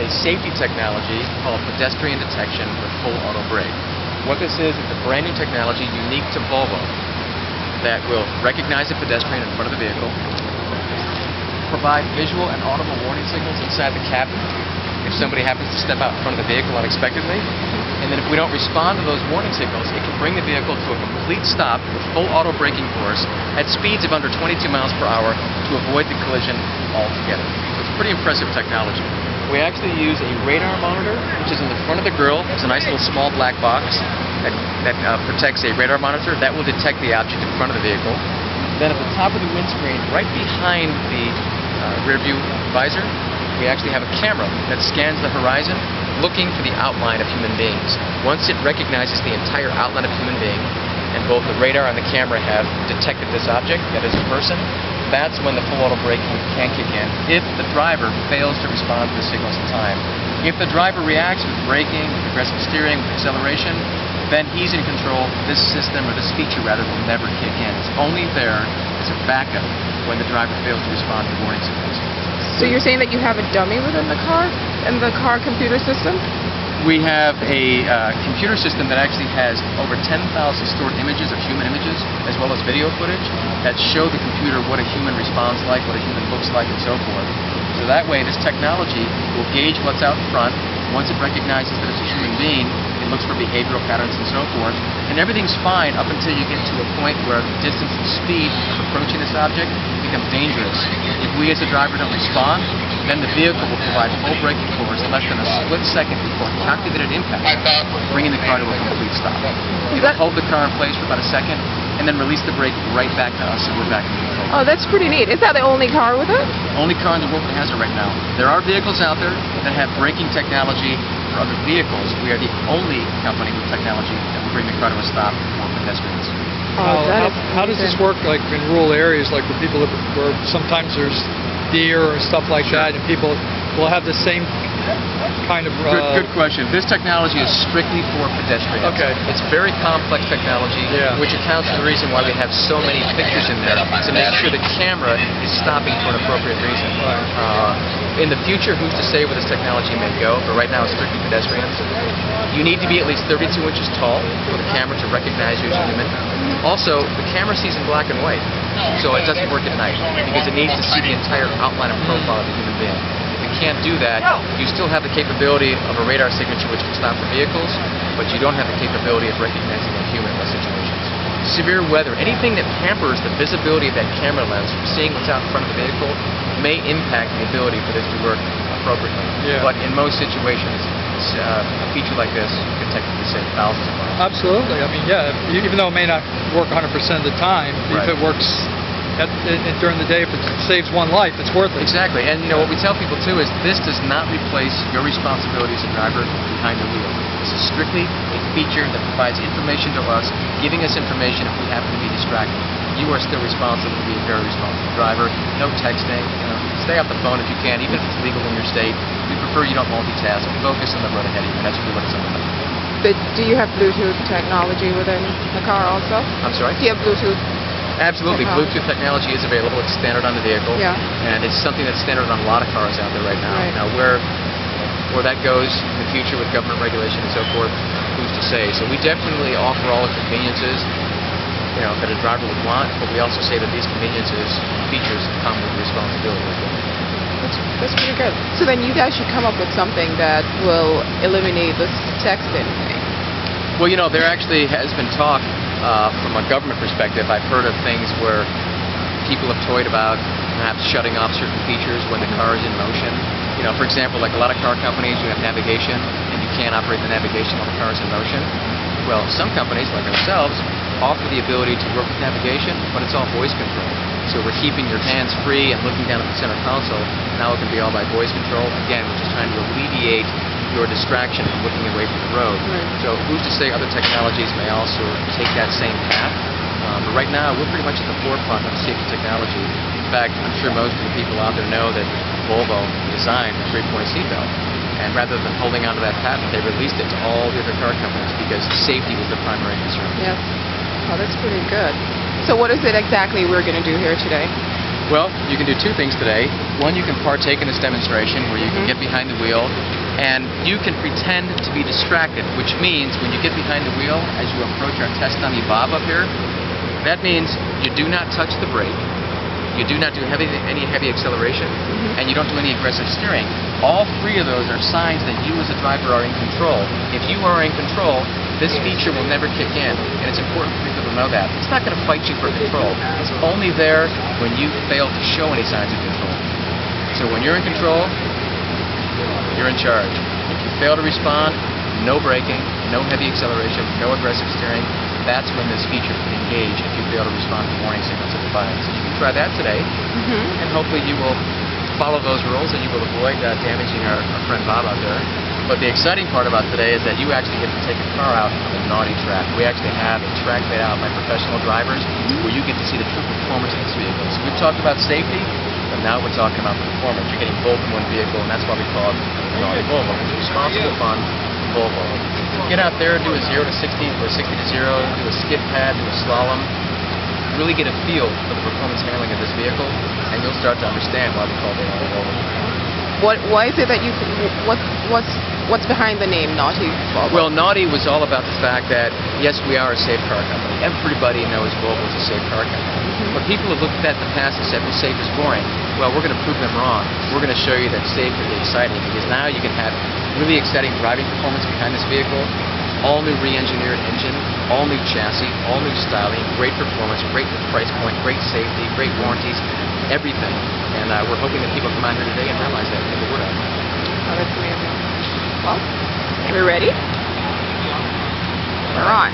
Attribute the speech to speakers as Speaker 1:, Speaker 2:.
Speaker 1: a safety technology called pedestrian detection with full auto brake. What this is, it's a brand new technology unique to Volvo that will recognize a pedestrian in front of the vehicle, provide visual and audible warning signals inside the cabin if somebody happens to step out in front of the vehicle unexpectedly. And then if we don't respond to those warning signals, it can bring the vehicle to a complete stop with full auto braking force at speeds of under 22 miles per hour to avoid the collision altogether. It's pretty impressive technology. We actually use a radar monitor, which is in the front of the grille. It's a nice little small black box that protects a radar monitor. That will detect the object in front of the vehicle. Then at the top of the windscreen, right behind the rear view visor, we actually have a camera that scans the horizon looking for the outline of human beings. Once it recognizes the entire outline of a human being, and both the radar and the camera have detected this object, that is a person, that's when the full auto braking can kick in if the driver fails to respond to the signals in time. If the driver reacts with braking, with aggressive steering, with acceleration, then he's in control. This system, or this feature rather, will never kick in. It's only there as a backup when the driver fails to respond to warning signals.
Speaker 2: So you're saying that you have a dummy within the car, in the car computer system?
Speaker 1: We have a computer system that actually has over 10,000 stored images of human images, as well as video footage, that show the computer what a human responds like, what a human looks like, and so forth. So that way, this technology will gauge what's out in front. Once it recognizes that it's a human being, it looks for behavioral patterns and so forth. And everything's fine up until you get to a point where the distance and speed of approaching this object becomes dangerous. If we as a driver don't respond, then the vehicle will provide full braking force less than a split second before calculated impact, bringing the car to a complete stop. It'll hold the car in place for about a second, and then release the brake right back to us, so we're back in control.
Speaker 2: Oh, that's pretty neat. Is that the only car with it?
Speaker 1: Only car in the world that has it right now. There are vehicles out there that have braking technology for other vehicles. We are the only company with technology that will bring the car to a stop for pedestrians.
Speaker 3: How does this work, like in rural areas, like where people live, where sometimes there's deer or stuff like that, and people will have the same kind of...
Speaker 1: Good question. This technology is strictly for pedestrians.
Speaker 3: Okay.
Speaker 1: It's very complex technology, which accounts for the reason why we have so many pictures in there, to make sure the camera is stopping for an appropriate reason. In the future, who's to say where this technology may go, but right now it's strictly pedestrians. You need to be at least 32 inches tall for the camera to recognize you as a human. Also, the camera sees in black and white, so it doesn't work at night, because it needs to see the entire outline and profile of the human being. If it can't do that, you still have the capability of a radar signature which can stop for vehicles, but you don't have the capability of recognizing a human in those situations. Severe weather, anything that hampers the visibility of that camera lens from seeing what's out in front of the vehicle may impact the ability for this to work appropriately. But in most situations, a feature like this can technically save thousands of miles.
Speaker 3: Absolutely. I mean, even though it may not work 100% of the time, if it works during the day, if it saves one life, it's worth it.
Speaker 1: Exactly. And you know what we tell people too is this does not replace your responsibility as a driver behind the wheel. This is strictly a feature that provides information to us, giving us information if we happen to be distracted. You are still responsible to be a very responsible driver. No texting. Stay off the phone if you can, even if it's legal in your state. We prefer you don't multitask. Focus on the road ahead of you. That's really what it's all about.
Speaker 2: But do you have Bluetooth technology within the car also?
Speaker 1: I'm sorry?
Speaker 2: Do you have Bluetooth?
Speaker 1: Absolutely. Bluetooth technology is available. It's standard on the vehicle. And it's something that's standard on a lot of cars out there right now. Now, where that goes in the future with government regulation and so forth, who's to say? So we definitely offer all the conveniences that a driver would want, but we also say that these conveniences, features, come with responsibility as well.
Speaker 2: That's pretty good. So then you guys should come up with something that will eliminate this texting thing.
Speaker 1: Well, there actually has been talk from a government perspective. I've heard of things where people have toyed about perhaps shutting off certain features when the car is in motion. For example, like a lot of car companies, you have navigation, and you can't operate the navigation while the car is in motion. Well, some companies, like ourselves, offer the ability to work with navigation, but it's all voice control. So we're keeping your hands free and looking down at the center console. Now it can be all by voice control. Again, we're just trying to alleviate your distraction from looking away from the road. So who's to say other technologies may also take that same path? But right now, we're pretty much at the forefront of safety technology. In fact, I'm sure most of the people out there know that Volvo designed the three-point seatbelt. And rather than holding onto that patent, they released it to all the other car companies because safety was the primary concern.
Speaker 2: Yes. Oh, that's pretty good. So what is it exactly we're going to do here today?
Speaker 1: Well, you can do two things today. One, you can partake in this demonstration where you can get behind the wheel and you can pretend to be distracted, which means when you get behind the wheel, as you approach our test dummy Bob up here, that means you do not touch the brake, you do not do any heavy acceleration, and you don't do any aggressive steering. All three of those are signs that you as a driver are in control. If you are in control, this feature will never kick in, and it's important for people to know that. It's not going to fight you for control. It's only there when you fail to show any signs of control. So when you're in control, you're in charge. If you fail to respond, no braking, no heavy acceleration, no aggressive steering, that's when this feature can engage if you fail to respond to warning signals at the button. So you can try that today, and hopefully you will follow those rules and you will avoid damaging our friend Bob out there. But the exciting part about today is that you actually get to take a car out on the naughty track. We actually have a track made out by professional drivers where you get to see the true performance of this vehicle. So we've talked about safety, but now we're talking about performance. You're getting both in one vehicle, and that's why we call it the naughty Volvo. It's responsible, fun Volvo. Get out there, do a 0 to 60 or 60 to 0, do a skid pad, do a slalom. Really get a feel for the performance handling of this vehicle, and you'll start to understand why we call it the naughty Volvo.
Speaker 2: Why is it that you? What's behind the name Naughty Volvo?
Speaker 1: Well, Naughty was all about the fact that yes, we are a safe car company. Everybody knows Volvo is a safe car company. But people have looked at the past and said, "Well, safe is boring." Well, we're going to prove them wrong. We're going to show you that safe can be exciting because now you can have really exciting driving performance behind this vehicle. All new re-engineered engine, all new chassis, all new styling, great performance, great price point, great safety, great warranties, everything. And we're hoping that people come out here today and realize that and get the word out.
Speaker 2: Oh, that's amazing. Well, are we ready? We're on.